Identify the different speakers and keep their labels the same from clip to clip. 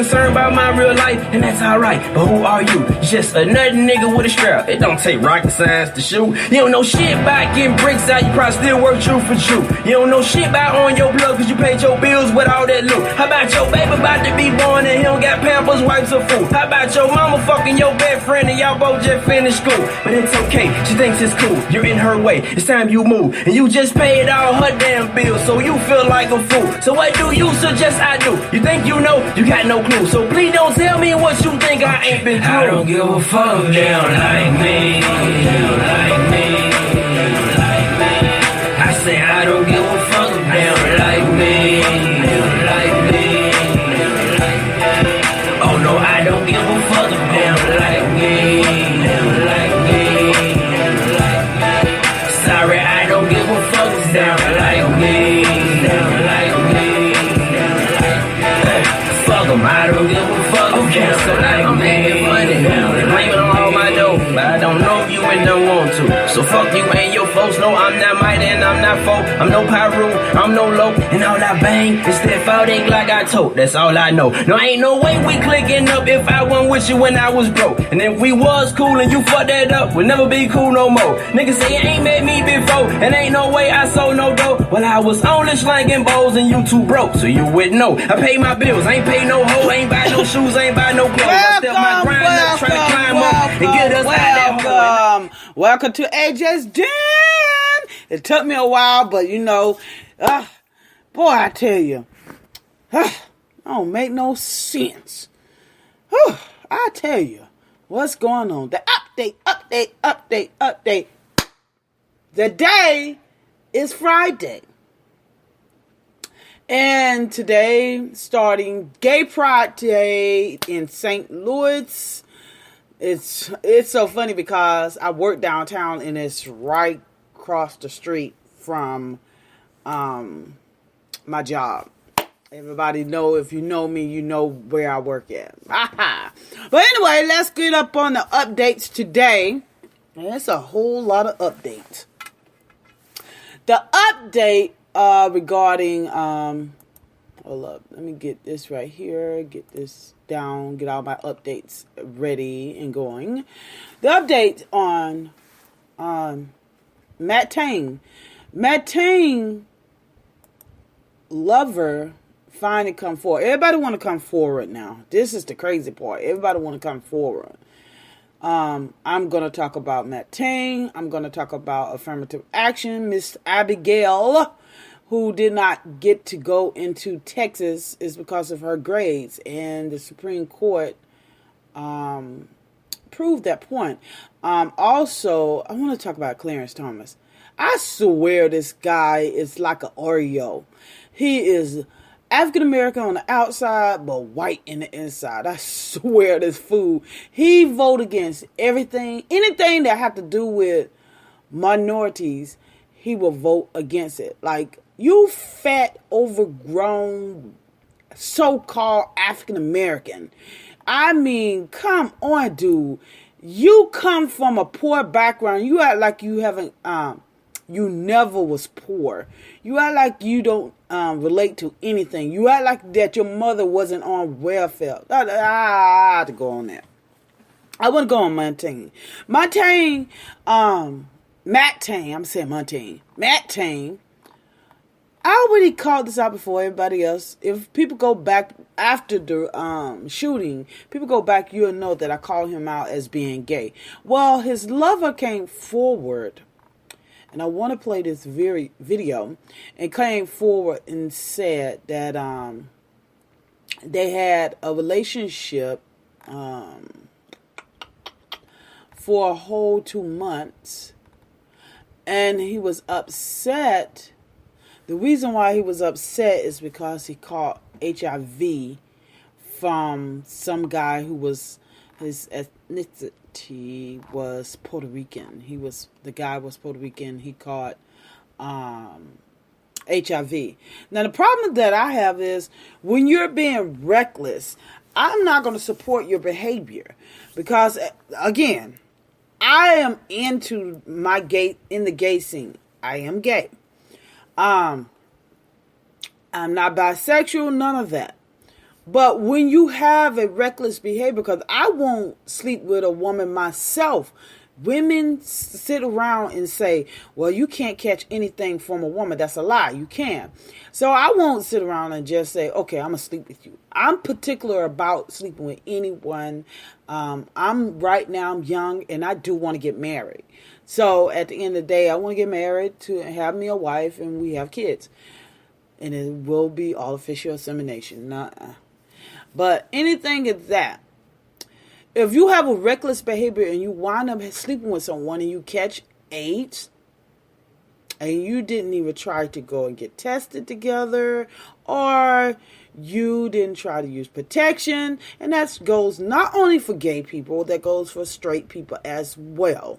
Speaker 1: concerned about my real life, and that's alright. But who are you? Just another nigga with a strap. It don't take rocket science to shoot. You don't know shit about getting bricks out, you probably still work true for true. You don't know shit about on your blood, cause you paid your bills with all that loot. How about your baby about to be born and he don't got Pampers, wipes, or food? How about your mama fucking your best friend and y'all both just finished school? But it's okay, she thinks it's cool. You're in her way, it's time you move. And you just paid all her damn bills, so you feel like a fool. So what do you suggest I do? You think you know? You got no clue. So please don't tell me what you think I ain't been through. I don't give a fuck, they don't like me. They don't like me. I say I don't give a fuck, they don't like me. They don't like me. Oh no, I don't give a fuck, they don't like me. They don't like me. Sorry, I don't give a fuck, they don't like me. They don't like me. Fuck them, I don't give a fuck. Okay, so like I'm making money. They blame it on all my dough, but I don't know you and don't want to. So fuck you and your folks. No, I'm not mighty and I'm not folk. I'm no pyro, I'm no low. And all I bang is that foul ink like I told. That's all I know. No, ain't no way we clicking up if I wasn't with you when I was broke. And if we was cool and you fucked that up, we'll never be cool no more. Niggas say you ain't met me before, and ain't no way I sold no dough. Well, I was only slanging bowls and you too broke, so you would know. I pay my bills, I ain't pay no hoe, ain't buy no shoes, ain't buy no clothes. I step my grind up, try to climb up and get us out that hole.
Speaker 2: Welcome to AJ's Den. It took me a while, but you know, boy, I tell you, I don't make no sense. I tell you, what's going on? The update. The day is Friday. And today, starting Gay Pride Day in St. Louis. It's so funny because I work downtown and it's right across the street from my job. Everybody know, if you know me, you know where I work at. But anyway, let's get up on the updates today. And it's a whole lot of updates. The update regarding hold up, let me get this right here, get this down, get all my updates ready and going. The update on Mateen. Mateen lover finally come forward. Everybody want to come forward now. This is the crazy part. Everybody want to come forward. I'm going to talk about Mateen. I'm going to talk about affirmative action. Miss Abigail, who did not get to go into Texas, is because of her grades. And the Supreme Court proved that point. Also, I want to talk about Clarence Thomas. I swear this guy is like an Oreo. He is African American on the outside, but white in the inside. I swear this fool. He voted against everything, anything that have to do with minorities. He will vote against it. Like, you fat, overgrown, so-called African American. I mean, come on, dude. You come from a poor background. You act like you haven't, you never was poor. You act like you don't relate to anything. You act like that your mother wasn't on welfare. I have to go on that. I want to go on Mateen. Mateen, I'm saying Mateen. Mateen. I already called this out before everybody else. If people go back after the shooting, people go back, you'll know that I call him out as being gay. Well, his lover came forward, and I want to play this video, and came forward and said that they had a relationship for a whole 2 months, and he was upset. The reason why he was upset is because he caught HIV from some guy who was, his ethnicity was Puerto Rican. The guy was Puerto Rican. He caught HIV. Now, the problem that I have is when you're being reckless, I'm not going to support your behavior because, again, I am into in the gay scene. I am gay. I'm not bisexual, none of that. But when you have a reckless behavior, because I won't sleep with a woman myself. Women sit around and say, well, you can't catch anything from a woman. That's a lie. You can. So I won't sit around and just say, okay, I'm going to sleep with you. I'm particular about sleeping with anyone. I'm young and I do want to get married. So at the end of the day, I want to get married to have me a wife and we have kids. And it will be artificial insemination. Nuh-uh. But anything is that. If you have a reckless behavior and you wind up sleeping with someone and you catch AIDS and you didn't even try to go and get tested together, or you didn't try to use protection, and that goes not only for gay people, that goes for straight people as well.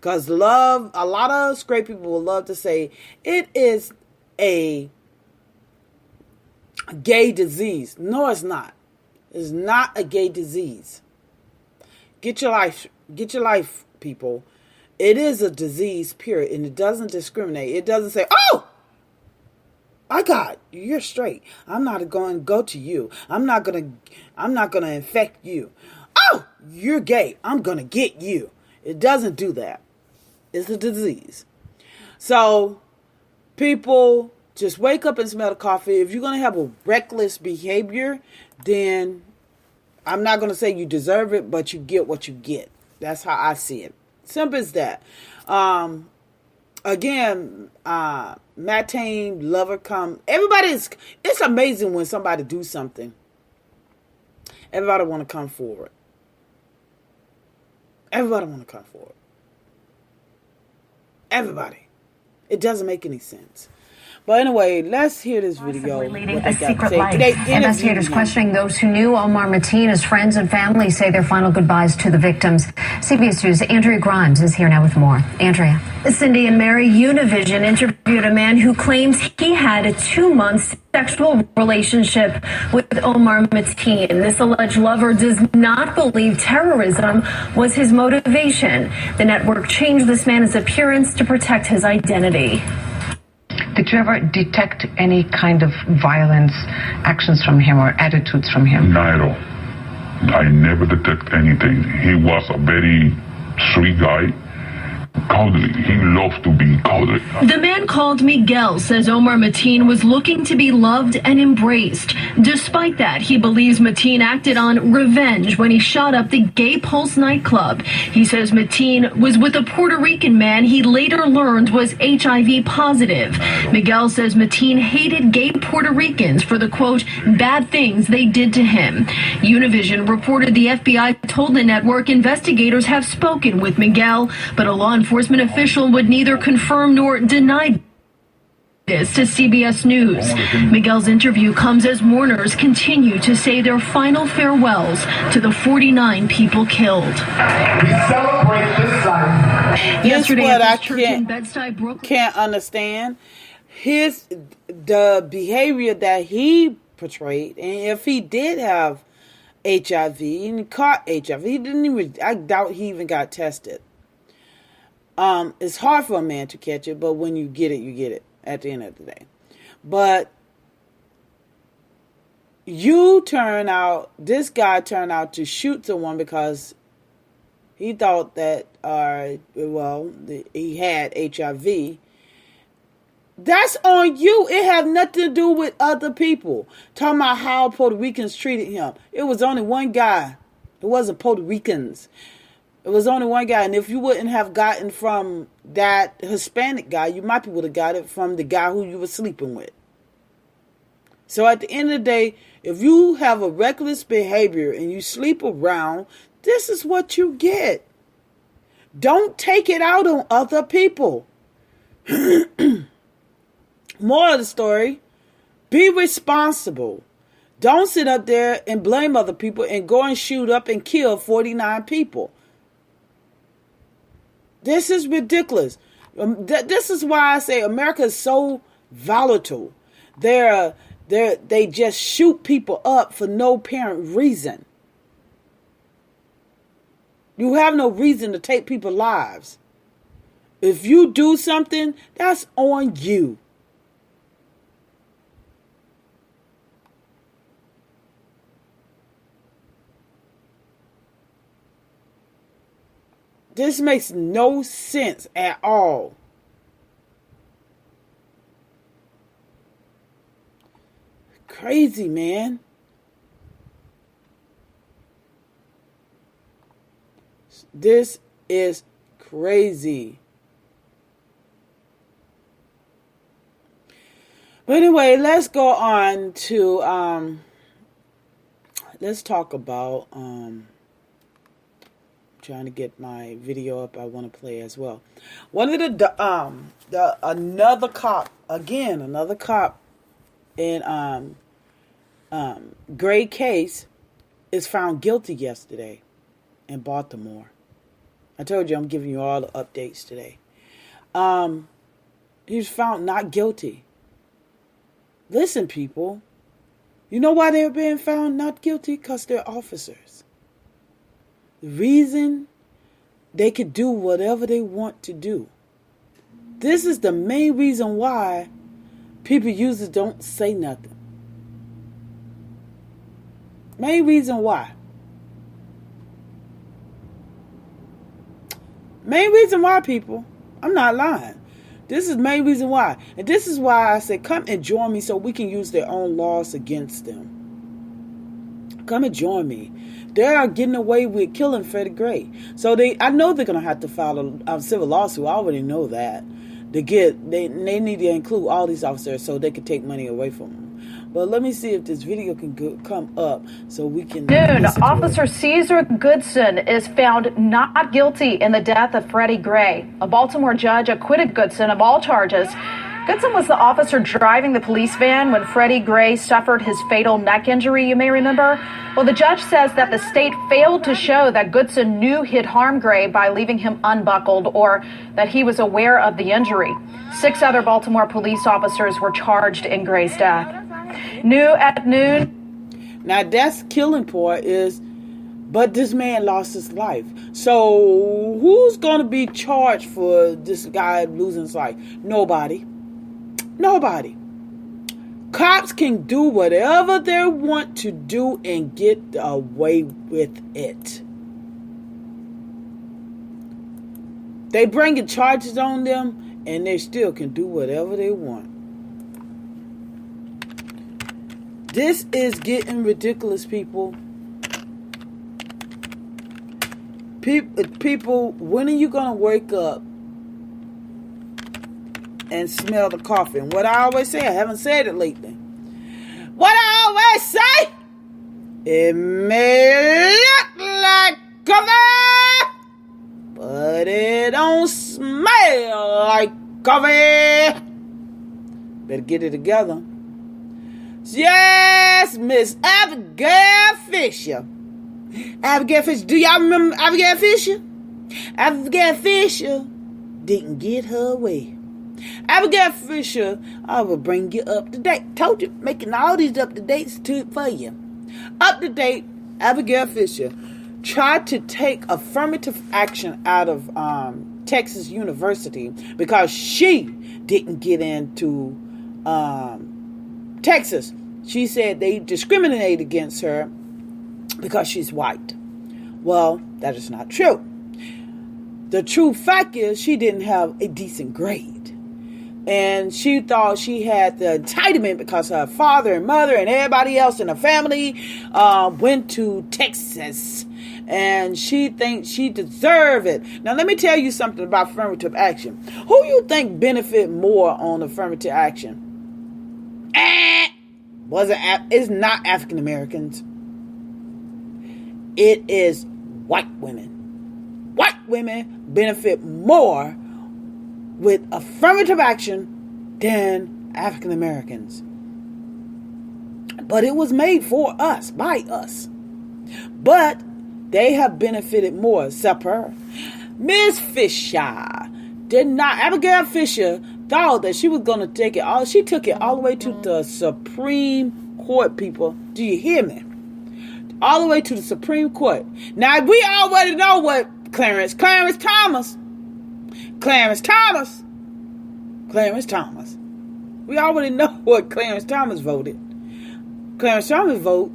Speaker 2: Because a lot of straight people will love to say it is a gay disease. No, it's not. It's not a gay disease. Get your life, people. It is a disease, period, and it doesn't discriminate. It doesn't say, oh, my God, you're straight. I'm not going to go to you. I'm not going to infect you. Oh, you're gay. I'm going to get you. It doesn't do that. It's a disease. So, people, just wake up and smell the coffee. If you're going to have a reckless behavior, then I'm not going to say you deserve it, but you get what you get. That's how I see it. Simple as that. Again, Mateen, lover come. It's amazing when somebody do something. Everybody want to come forward. Everybody want to come forward. Everybody. It doesn't make any sense. But anyway, let's hear this video.
Speaker 3: Leading a secret life. Investigators questioning those who knew Omar Mateen. His friends and family say their final goodbyes to the victims. CBS News' Andrea Grimes is here now with more. Andrea. Cindy and Mary, Univision interviewed a man who claims he had a 2-month sexual relationship with Omar Mateen. This alleged lover does not believe terrorism was his motivation. The network changed this man's appearance to protect his identity.
Speaker 4: Did you ever detect any kind of violence actions from him or attitudes from him?
Speaker 5: Not at all. I never detect anything. He was a very sweet guy. Cuddly. He loves to be cuddly.
Speaker 3: The man called Miguel says Omar Mateen was looking to be loved and embraced. Despite that, he believes Mateen acted on revenge when he shot up the Gay Pulse nightclub. He says Mateen was with a Puerto Rican man he later learned was HIV positive. Miguel says Mateen hated gay Puerto Ricans for the, quote, bad things they did to him. Univision reported the FBI told the network investigators have spoken with Miguel, but a law enforcement official would neither confirm nor deny this to CBS News. Miguel's interview comes as mourners continue to say their final farewells to the 49 people killed.
Speaker 6: We celebrate this site.
Speaker 2: Yesterday, what I can't understand the behavior that he portrayed, and if he did have HIV and he caught HIV, I doubt he even got tested. It's hard for a man to catch it, but when you get it, you get it at the end of the day. But this guy turned out to shoot someone because he thought that, he had HIV. That's on you. It had nothing to do with other people. Talking about how Puerto Ricans treated him. It was only one guy. It wasn't Puerto Ricans. It was only one guy, and if you wouldn't have gotten from that Hispanic guy, you might would have got it from the guy who you were sleeping with. So at the end of the day, if you have a reckless behavior and you sleep around, this is what you get. Don't take it out on other people. More of the story, be responsible. Don't sit up there and blame other people and go and shoot up and kill 49 people. This is ridiculous. This is why I say America is so volatile. They just shoot people up for no apparent reason. You have no reason to take people's lives. If you do something, that's on you. This makes no sense at all. Crazy, man. This is crazy. But anyway, let's go on to let's talk about trying to get my video up. I want to play as well. One of another cop in Gray case is found guilty yesterday in Baltimore. I told you I'm giving you all the updates today. He was found not guilty. Listen, people. You know why they're being found not guilty? Because they're officers. The reason they could do whatever they want to do. This is the main reason why people usually don't say nothing. Main reason why. Main reason why, people. I'm not lying. This is the main reason why. And this is why I said, come and join me so we can use their own laws against them. Come and join me. They are getting away with killing Freddie Gray. So I know they're going to have to file a civil lawsuit. I already know that. They need to include all these officers so they can take money away from them. But let me see if this video can come up so we can...
Speaker 7: Noon, Officer Caesar Goodson is found not guilty in the death of Freddie Gray. A Baltimore judge acquitted Goodson of all charges. Goodson was the officer driving the police van when Freddie Gray suffered his fatal neck injury, you may remember. Well, the judge says that the state failed to show that Goodson knew he'd harm Gray by leaving him unbuckled or that he was aware of the injury. 6 other Baltimore police officers were charged in Gray's death. New at noon.
Speaker 2: Now that's killing part is, but this man lost his life. So who's going to be charged for this guy losing his life? Nobody. Nobody. Cops can do whatever they want to do and get away with it. They bringing charges on them and they still can do whatever they want. This is getting ridiculous, people. People, when are you going to wake up and smell the coffee? And what I always say, I haven't said it lately. What I always say, it may look like coffee, but it don't smell like coffee. Better get it together. Yes, Miss Abigail Fisher. Abigail Fisher. Do y'all remember Abigail Fisher? Abigail Fisher didn't get her way. Abigail Fisher, I will bring you up to date. Told you, making all these up to dates for you. Up to date, Abigail Fisher tried to take affirmative action out of Texas University because she didn't get into Texas. She said they discriminated against her because she's white. Well, that is not true. The true fact is she didn't have a decent grade. And she thought she had the entitlement because her father and mother and everybody else in her family went to Texas. And she thinks she deserved it. Now, let me tell you something about affirmative action. Who you think benefit more on affirmative action? It's not African Americans. It is white women. White women benefit more with affirmative action than African Americans. But it was made for us, by us. But they have benefited more, except her. Miss Fisher did not. Abigail Fisher thought that she was going to take it all. She took it all the way to the Supreme Court, people. Do you hear me? All the way to the Supreme Court. Now, we already know what Clarence Thomas. We already know what Clarence Thomas voted. Clarence Thomas voted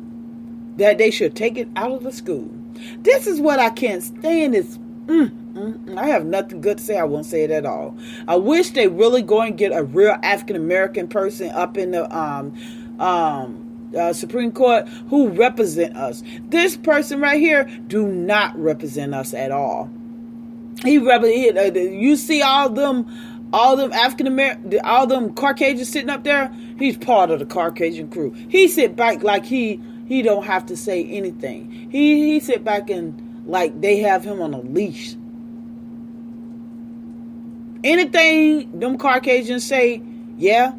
Speaker 2: that they should take it out of the school. This is what I can't stand is, I have nothing good to say. I won't say it at all. I wish they really go and get a real African American person up in the Supreme Court who represent us. This person right here do not represent us at all. You see all them African American, all them Caucasians sitting up there. He's part of the Caucasian crew. He sit back like he don't have to say anything. He sit back and like they have him on a leash. Anything them Caucasians say, yeah,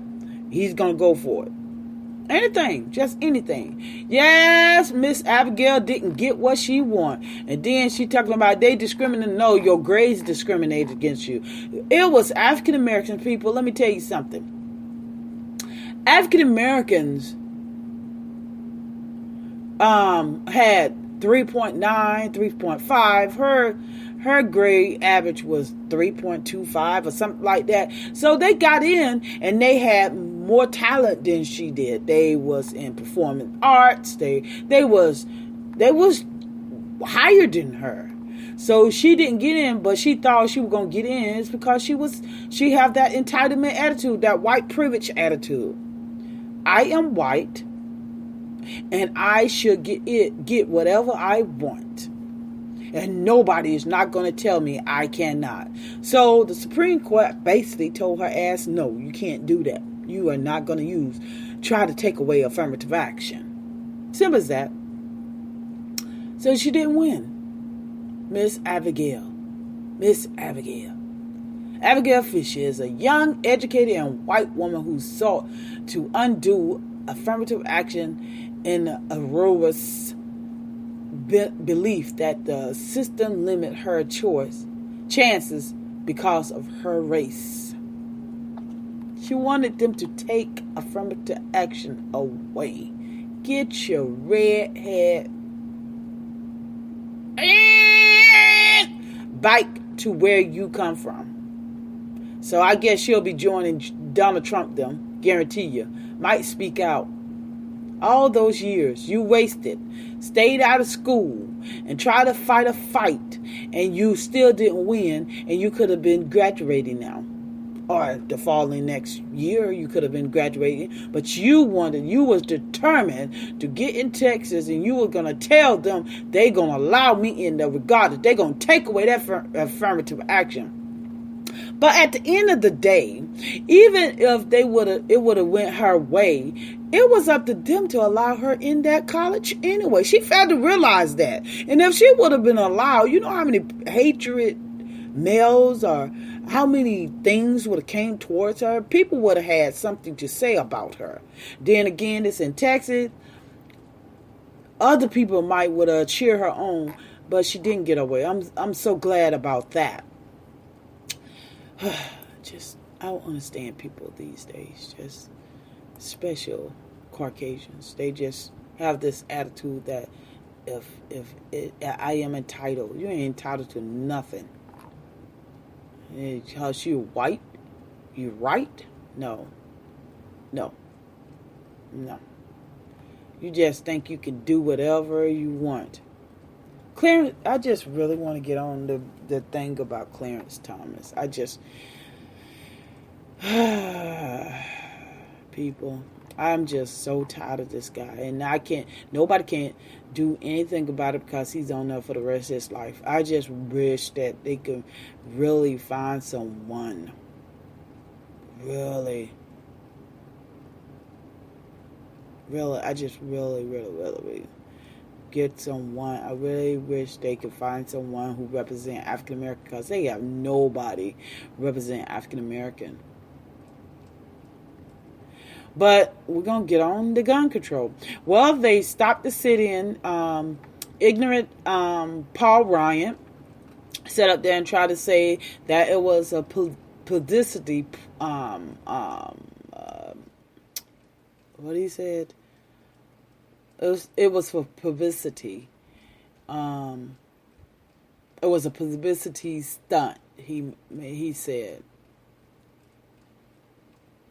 Speaker 2: he's gonna go for it. Anything, just anything. Yes, Miss Abigail didn't get what she wanted. And then she talking about they discriminated. No, your grades discriminated against you. It was African American people. Let me tell you something. African Americans had 3.9, 3.5. Her grade average was 3.25 or something like that. So they got in and they had more talent than she did. They was in performing arts. They was higher than her. So she didn't get in, but she thought she was gonna get in. It's because she have that entitlement attitude, that white privilege attitude. I am white, and I should get whatever I want. And nobody is not going to tell me I cannot. So the Supreme Court basically told her ass, no, you can't do that. You are not going to try to take away affirmative action. Simple as that. So she didn't win. Miss Abigail. Abigail Fisher is a young, educated, and white woman who sought to undo affirmative action in Aurora's belief that the system limit her chances because of her race. She wanted them to take affirmative action away. Get your red head back to where you come from. So I guess she'll be joining Donald Trump, them, guarantee you. Might speak out. All those years you wasted, stayed out of school, and tried to fight a fight, and you still didn't win, and you could have been graduating now. Or the following next year, you could have been graduating, but you was determined to get in Texas, and you were going to tell them they're going to allow me in there regardless. They're going to take away that affirmative action. But at the end of the day, even if it would have went her way, it was up to them to allow her in that college anyway. She failed to realize that. And if she would have been allowed, you know how many hatred mails or how many things would have came towards her? People would have had something to say about her. Then again, it's in Texas. Other people would have cheered her on, but she didn't get away. I'm so glad about that. I don't understand people these days. Just special Caucasians. They just have this attitude that I am entitled. You ain't entitled to nothing. Because you're white, you right? No. You just think you can do whatever you want. Clarence, I just really want to get on the thing about Clarence Thomas. People, I'm just so tired of this guy. And nobody can do anything about it because he's on there for the rest of his life. I just wish that they could really find someone. Really, I just really get someone. I really wish they could find someone who represent African American, because they have nobody represent African American. But we're going to get on the gun control. Well, they stopped the sit-in. Ignorant Paul Ryan sat up there and tried to say that it was a publicity. What he said? It was for publicity. It was a publicity stunt. He said.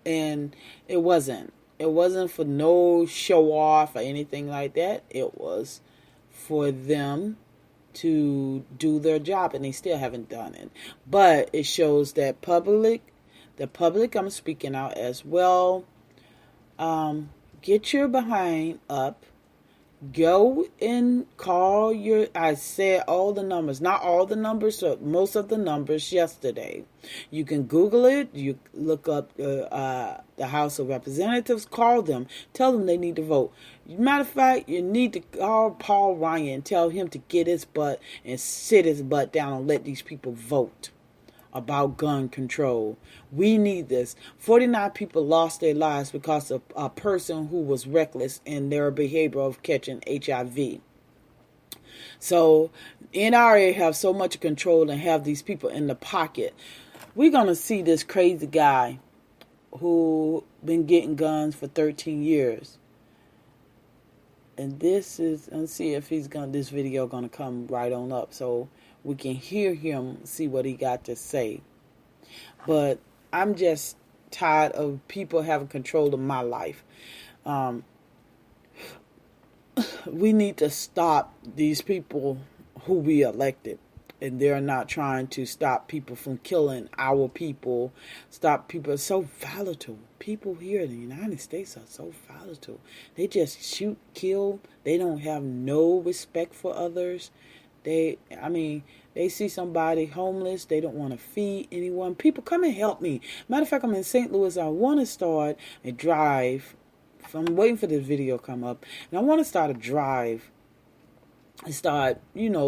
Speaker 2: And it wasn't for no show off or anything like that. It was for them to do their job, and they still haven't done it. But it shows that the public, I'm speaking out as well, get your behind up. Go and call I said all the numbers, not all the numbers, but most of the numbers yesterday. You can Google it. You look up the House of Representatives, call them, tell them they need to vote. Matter of fact, you need to call Paul Ryan, tell him to get his butt and sit his butt down and let these people vote about gun control. We need this. 49 people lost their lives because of a person who was reckless in their behavior of catching HIV. So NRA have so much control and have these people in the pocket. We're going to see this crazy guy who been getting guns for 13 years. And this is, let's see if this video going to come right on up so we can hear him, see what he got to say. But I'm just tired of people having control of my life. We need to stop these people who we elected. And they're not trying to stop people from killing our people. Stop people. It's so volatile. People here in the United States are so volatile. They just shoot, kill. They don't have no respect for others. They see somebody homeless. They don't want to feed anyone. People, come and help me. Matter of fact, I'm in St. Louis. I want to start a drive. I'm waiting for this video to come up. And I want to start a drive and start,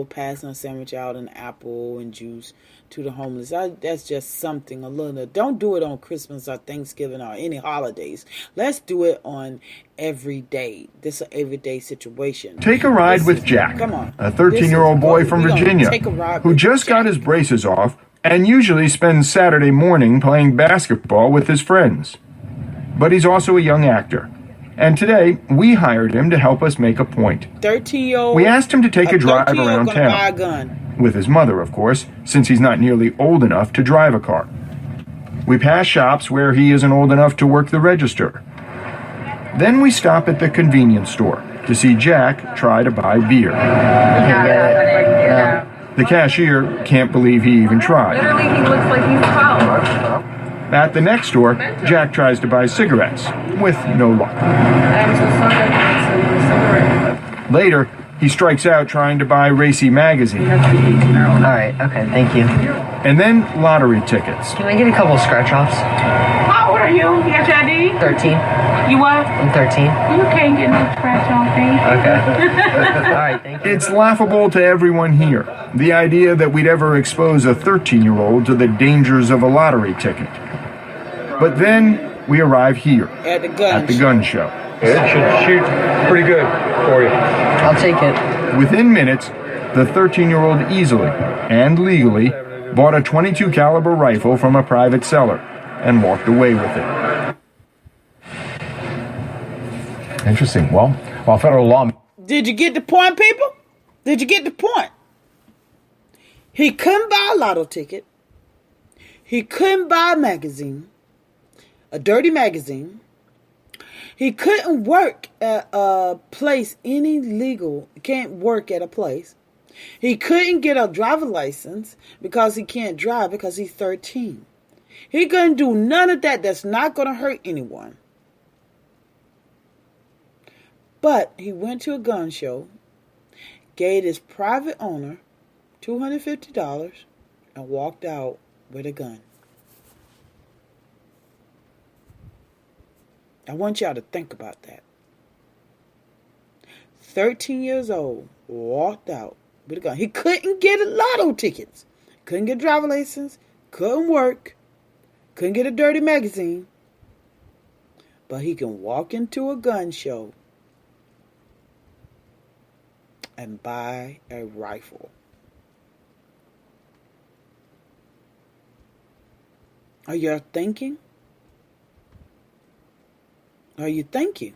Speaker 2: passing a sandwich out and apple and juice to the homeless. That's just something a little. Don't do it on Christmas or Thanksgiving or any holidays. Let's do it on every day. This is an everyday situation.
Speaker 8: Take a ride with Jack,
Speaker 2: come on,
Speaker 8: a 13-year-old boy from Virginia who just got his braces off and usually spends Saturday morning playing basketball with his friends. But he's also a young actor. And today, we hired him to help us make a point.
Speaker 2: 13-year-old.
Speaker 8: We asked him to take a drive around town. With his mother, of course, since he's not nearly old enough to drive a car. We pass shops where he isn't old enough to work the register. Then we stop at the convenience store to see Jack try to buy beer. The cashier can't believe he even tried.
Speaker 9: Literally, he looks like he's 12.
Speaker 8: At the next store, Jack tries to buy cigarettes, with no luck. Later, he strikes out trying to buy Racy magazine.
Speaker 10: Alright, okay, thank you.
Speaker 8: And then lottery tickets.
Speaker 10: Can I get a couple scratch-offs?
Speaker 9: How old are you? You got your ID?
Speaker 10: 13.
Speaker 9: You what?
Speaker 10: I'm 13.
Speaker 9: You can't get no scratch-off, baby.
Speaker 10: Okay. Alright, thank you.
Speaker 8: It's laughable to everyone here, the idea that we'd ever expose a 13-year-old to the dangers of a lottery ticket. But then we arrive here
Speaker 2: at the
Speaker 8: gun show.
Speaker 11: It should shoot pretty good for you.
Speaker 10: I'll take it.
Speaker 8: Within minutes, the 13-year-old easily and legally bought a .22 caliber rifle from a private seller and walked away with it.
Speaker 11: Interesting. Well, while federal law...
Speaker 2: Did you get the point, people? Did you get the point? He couldn't buy a lotto ticket. He couldn't buy a magazine. A dirty magazine. He couldn't work at a place, can't work at a place. He couldn't get a driver's license because he can't drive because he's 13. He couldn't do none of that. That's not going to hurt anyone. But he went to a gun show, gave his private owner $250 and walked out with a gun. I want y'all to think about that. 13 years old, walked out with a gun. He couldn't get a lotto tickets. Couldn't get a driver's license. Couldn't work. Couldn't get a dirty magazine. But he can walk into a gun show and buy a rifle. Are y'all thinking? Are you thinking?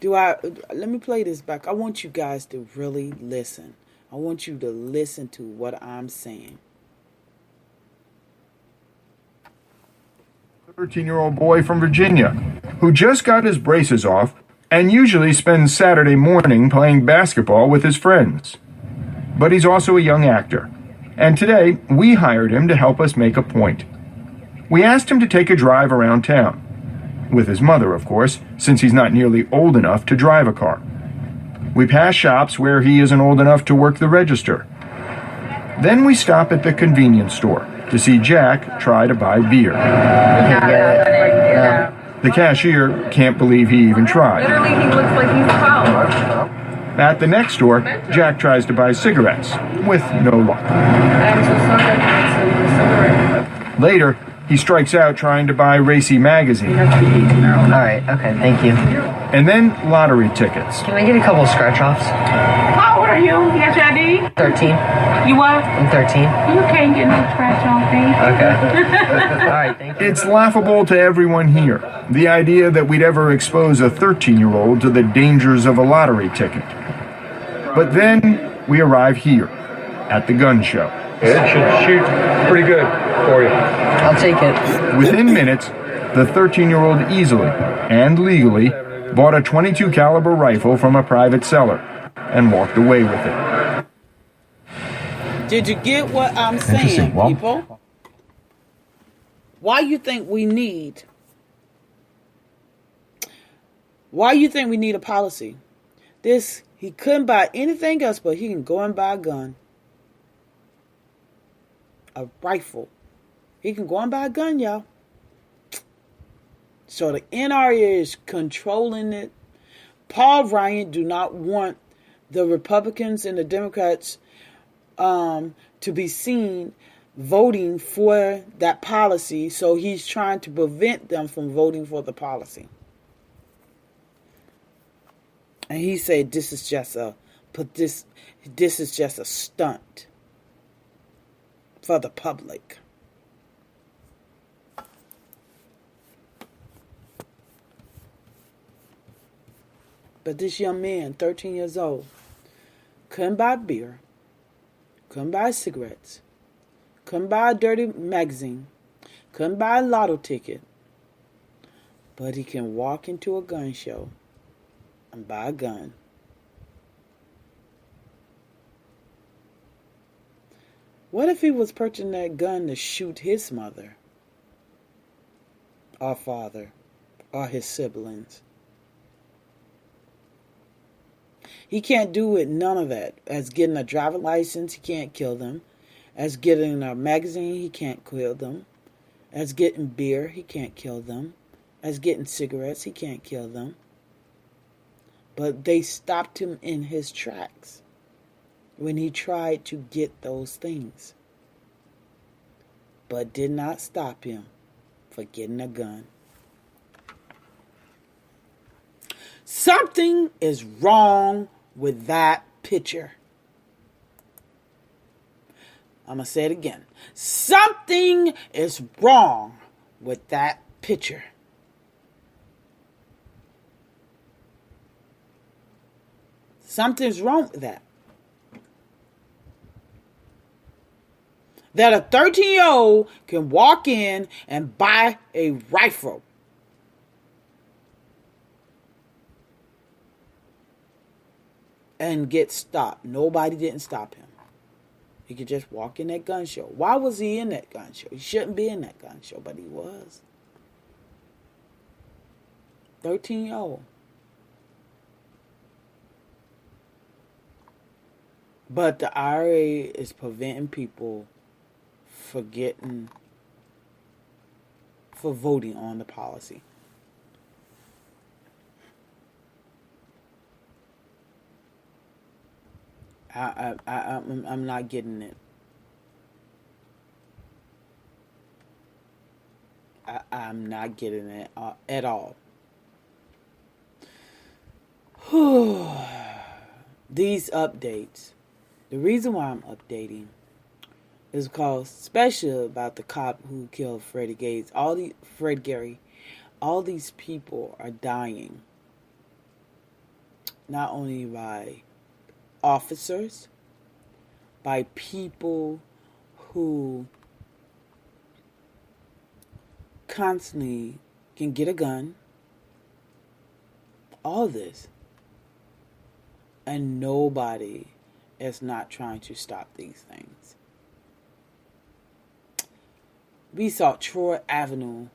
Speaker 2: Let me play this back. I want you guys to really listen. I want you to listen to what I'm saying.
Speaker 8: 13-year-old boy from Virginia who just got his braces off and usually spends Saturday morning playing basketball with his friends. but he's also a young actor. And today, we hired him to help us make a point. We asked him to take a drive around town. With his mother, of course, since he's not nearly old enough to drive a car. We pass shops where he isn't old enough to work the register. Then we stop at the convenience store to see Jack try to buy beer. The cashier can't believe he even tried.
Speaker 9: Literally, he looks like he's 12.
Speaker 8: At the next store, Jack tries to buy cigarettes, with no luck.
Speaker 9: I'm so sorry. Cigarette.
Speaker 8: Later, he strikes out trying to buy Racy magazine.
Speaker 10: All right, okay, thank you.
Speaker 8: And then lottery tickets.
Speaker 10: Can I get a couple of scratch-offs?
Speaker 9: How old are you? You got your ID?
Speaker 10: 13.
Speaker 9: You what?
Speaker 10: I'm 13.
Speaker 9: You can't get no scratch off, baby.
Speaker 10: Okay. All right, thank you.
Speaker 8: It's laughable to everyone here, the idea that we'd ever expose a 13-year-old to the dangers of a lottery ticket. But then we arrive here, at the gun show.
Speaker 11: It should shoot pretty good for you.
Speaker 10: I'll take it.
Speaker 8: Within minutes, the 13-year-old easily and legally bought a .22 caliber rifle from a private seller and walked away with it.
Speaker 2: Did you get what I'm saying, people? Why you think we need a policy? He couldn't buy anything else, but he can go and buy a gun. A rifle. He can go and buy a gun, y'all. So the NRA is controlling it. Paul Ryan do not want the Republicans and the Democrats to be seen voting for that policy. So he's trying to prevent them from voting for the policy. And he said this is just a stunt for the public. But this young man, 13 years old, couldn't buy beer, couldn't buy cigarettes, couldn't buy a dirty magazine, couldn't buy a lotto ticket, but he can walk into a gun show and buy a gun. What if he was purchasing that gun to shoot his mother or father or his siblings? He can't do it, none of that. As getting a driver's license, he can't kill them. As getting a magazine, he can't kill them. As getting beer, he can't kill them. As getting cigarettes, he can't kill them. But they stopped him in his tracks when he tried to get those things. But did not stop him for getting a gun. Something is wrong with that picture. I'm going to say it again. Something is wrong with that picture. Something's wrong with that. That a 13-year-old can walk in and buy a rifle. And get stopped. Nobody didn't stop him. He could just walk in that gun show. Why was he in that gun show? He shouldn't be in that gun show, but he was. 13-year-old. But the IRA is preventing people for voting on the policy. I'm not getting it. I'm not getting it at all. These updates. The reason why I'm updating is because, especially about the cop who killed Freddie Gates, Fred Gary, all these people are dying. Not only by officers, by people who constantly can get a gun, all this, and nobody as not trying to stop these things. We saw Troy Avenue,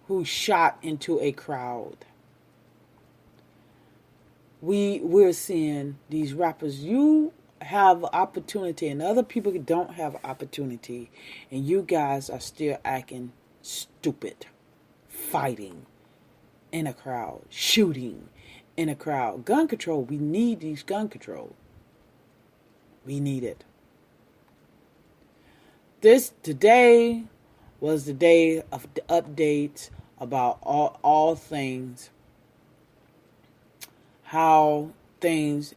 Speaker 2: who shot into a crowd. We're seeing these rappers. You have opportunity and other people don't have opportunity, and you guys are still acting stupid, fighting in a crowd, shooting in a crowd. Gun control, we need these gun control. We need it. Today was the day of the updates about all things, how things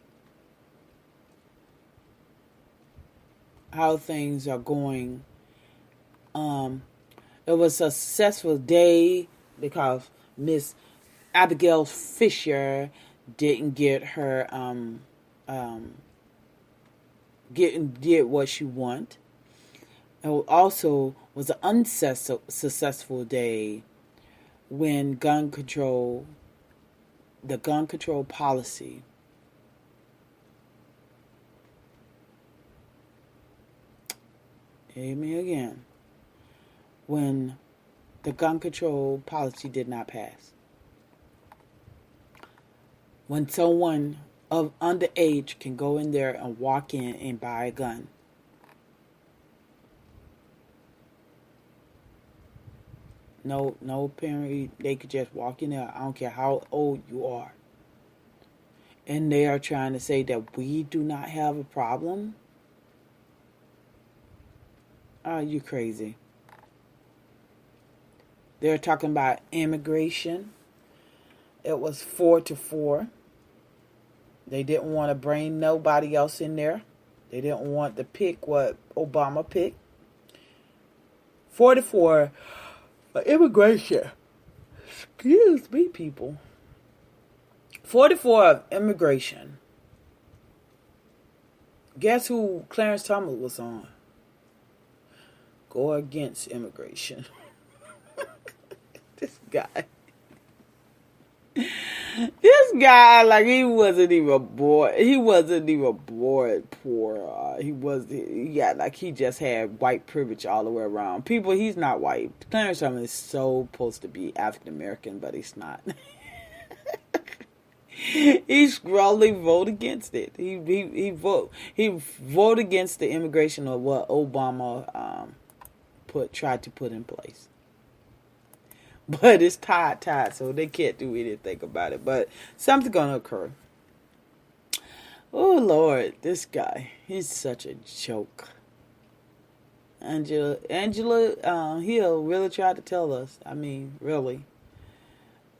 Speaker 2: are going. It was a successful day because Miss Abigail Fisher didn't get her did what she wanted. It also was an unsuccessful day when the gun control policy hear me again. When the gun control policy did not pass. When someone of underage can go in there and walk in and buy a gun. No parent, they could just walk in there. I don't care how old you are. And they are trying to say that we do not have a problem. Are you crazy? They're talking about immigration. It was 4-4. They didn't want to bring nobody else in there. They didn't want to pick what Obama picked. 4-4 immigration. Excuse me, people. 4-4 of immigration. Guess who Clarence Thomas was on? Go against immigration. This guy, like, he wasn't even bored. He wasn't even bored poor. He just had white privilege all the way around. People, he's not white. Clarence Thomas is so supposed to be African American, but he's not. He strongly vote against it. He vote against the immigration of what Obama tried to put in place. But it's tied, so they can't do anything about it. But something's gonna occur. Oh Lord, this guy, he's such a joke. Angela Hill really tried to tell us. I mean, really.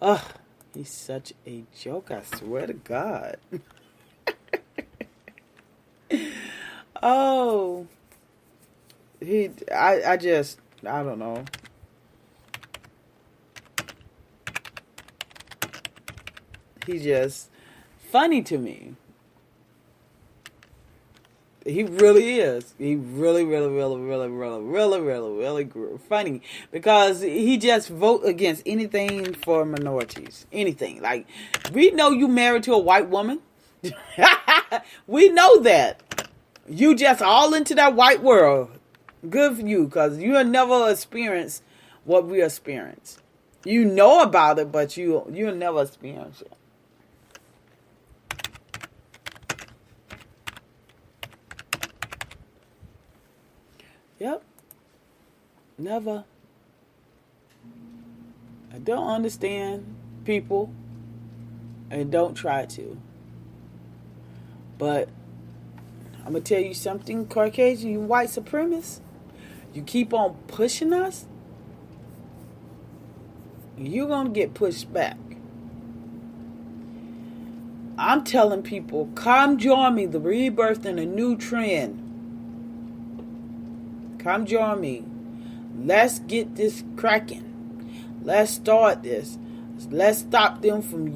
Speaker 2: Ugh, he's such a joke, I swear to God. Oh, I don't know. He's just funny to me. He really is. He really funny because he just vote against anything for minorities. Anything. Like, we know you married to a white woman. We know that. You just all into that white world. Good for you, because you have never experienced what we experience. You know about it, but you'll never experience it. Yep. Never. I don't understand people and don't try to. But I'm going to tell you something, Caucasian, you white supremacists. You keep on pushing us, you're going to get pushed back. I'm telling people, come join me, the rebirth and a new trend. Come join me. Let's get this cracking. Let's start this. Let's stop them from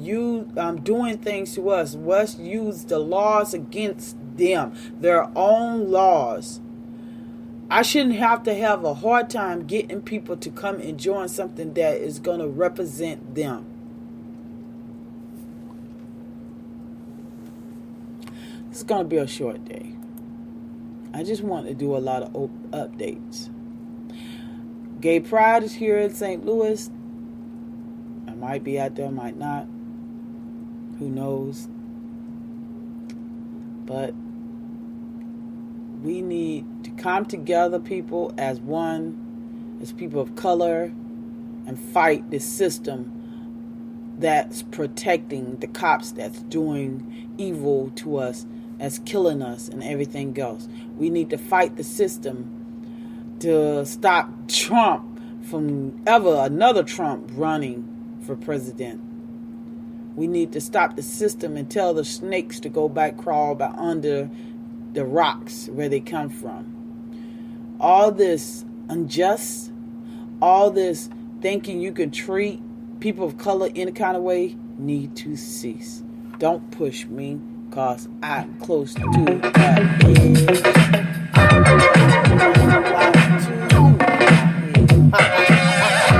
Speaker 2: doing things to us. Let's use the laws against them. Their own laws. I shouldn't have to have a hard time getting people to come and join something that is going to represent them. It's going to be a short day. I just want to do a lot of updates. Gay Pride is here in St. Louis. I might be out there, might not. Who knows? But we need to come together, people, as one, as people of color, and fight this system that's protecting the cops, that's doing evil to us, that's killing us and everything else. We need to fight the system to stop Trump from ever another Trump running for president. We need to stop the system and tell the snakes to go back, crawl back under the rocks where they come from. All this unjust, all this thinking you can treat people of color any kind of way need to cease. Don't push me, because I'm close to that edge.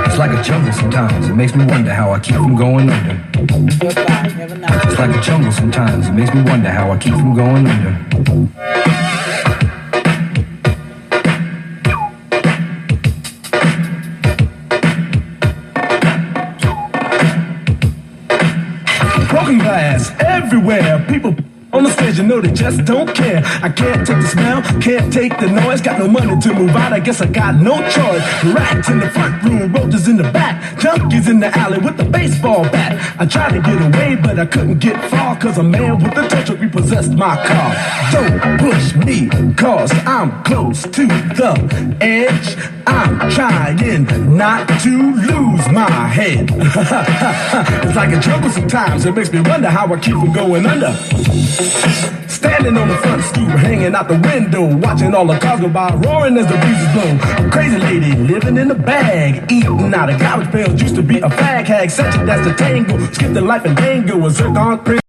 Speaker 12: It's like a jungle sometimes. It makes me wonder how I keep from going under. It's like a jungle sometimes. It makes me wonder how I keep from going under. Broken glass everywhere. People on the stage, you know they just don't care. I can't take the smell, can't take the noise. Got no money to move out, I guess I got no choice. Rats in the front room, roaches in the back, junkies in the alley with the baseball bat. I tried to get away, but I couldn't get far, cause a man with a tow truck repossessed my car. Don't push me, cause I'm close to the edge. I'm trying not to lose my head. It's like a jungle sometimes. It makes me wonder how I keep from going under. Standing on the front stoop, hanging out the window, watching all the cars go by, roaring as the breezes blow. A crazy lady living in a bag, eating out of garbage pails. Used to be a fag hag, such a that's the tango. Skipped the life and dango, a zircon print.